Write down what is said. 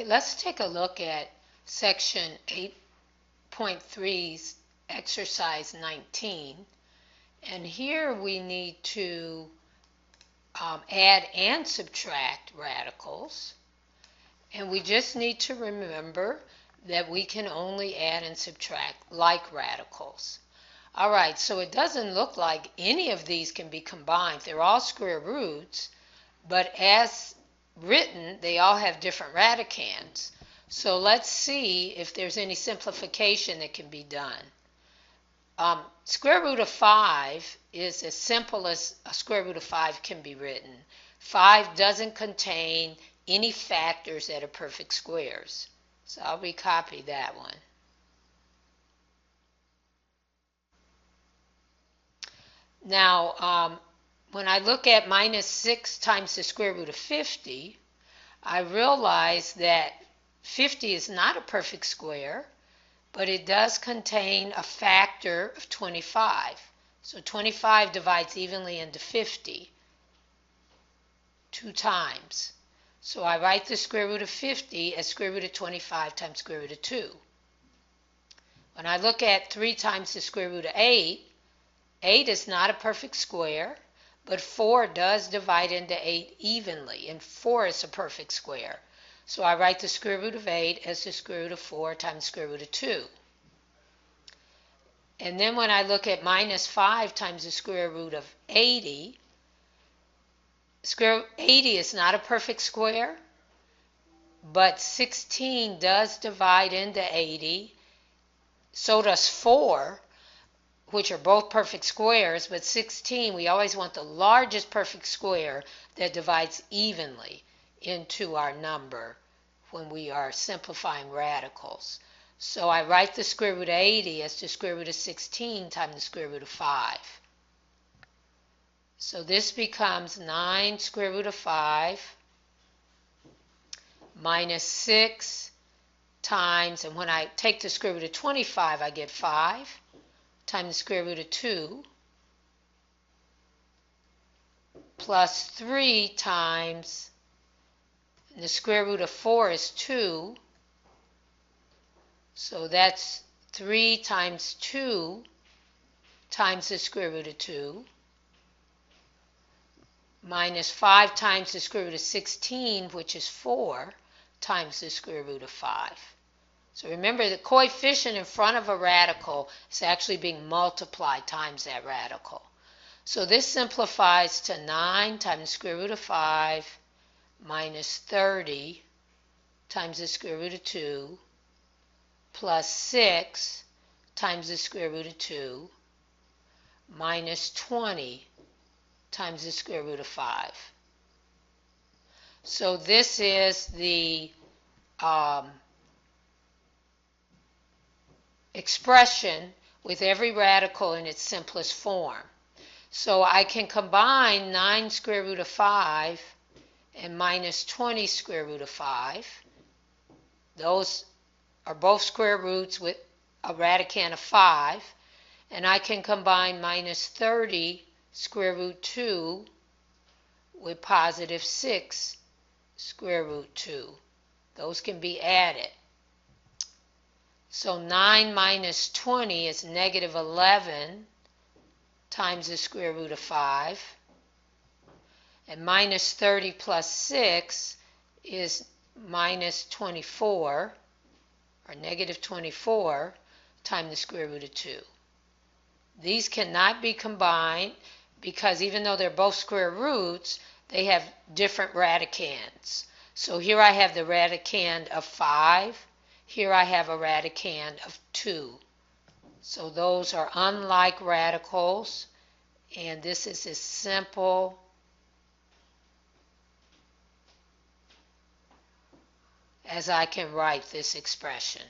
Okay, let's take a look at section 8.3's exercise 19. And here we need to add and subtract radicals. And we just need to remember that we can only add and subtract like radicals. All right, so it doesn't look like any of these can be combined. They're all square roots, but as written, they all have different radicands. So let's see if there's any simplification that can be done. Square root of 5 is as simple as a square root of 5 can be written. 5 doesn't contain any factors that are perfect squares. So I'll recopy that one. Now, when I look at minus 6 times the square root of 50, I realize that 50 is not a perfect square, but it does contain a factor of 25. So 25 divides evenly into 50 2 times. So I write the square root of 50 as square root of 25 times square root of 2. When I look at 3 times the square root of 8, 8 is not a perfect square, but 4 does divide into 8 evenly, and 4 is a perfect square. So I write the square root of 8 as the square root of 4 times square root of 2. And then when I look at minus 5 times the square root of 80, square 80 is not a perfect square, but 16 does divide into 80. So does 4, which are both perfect squares, but 16, we always want the largest perfect square that divides evenly into our number when we are simplifying radicals. So I write the square root of 80 as the square root of 16 times the square root of 5. So this becomes 9 square root of 5 minus 6 times, and when I take the square root of 25, I get 5 times the square root of 2 plus 3 times, and the square root of 4 is 2, so that's 3 times 2 times the square root of 2 minus 5 times the square root of 16, which is 4 times the square root of 5. So remember, the coefficient in front of a radical is actually being multiplied times that radical. So this simplifies to 9 times the square root of 5 minus 30 times the square root of 2 plus 6 times the square root of 2 minus 20 times the square root of 5. So this is the expression with every radical in its simplest form. So I can combine 9 square root of 5 and minus 20 square root of 5. Those are both square roots with a radicand of 5. And I can combine minus 30 square root 2 with positive 6 square root 2. Those can be added. So 9 minus 20 is negative 11 times the square root of 5. And minus 30 plus 6 is minus 24, or negative 24, times the square root of 2. These cannot be combined because even though they're both square roots, they have different radicands. So here I have the radicand of 5. Here I have a radicand of 2. So those are unlike radicals, and this is as simple as I can write this expression.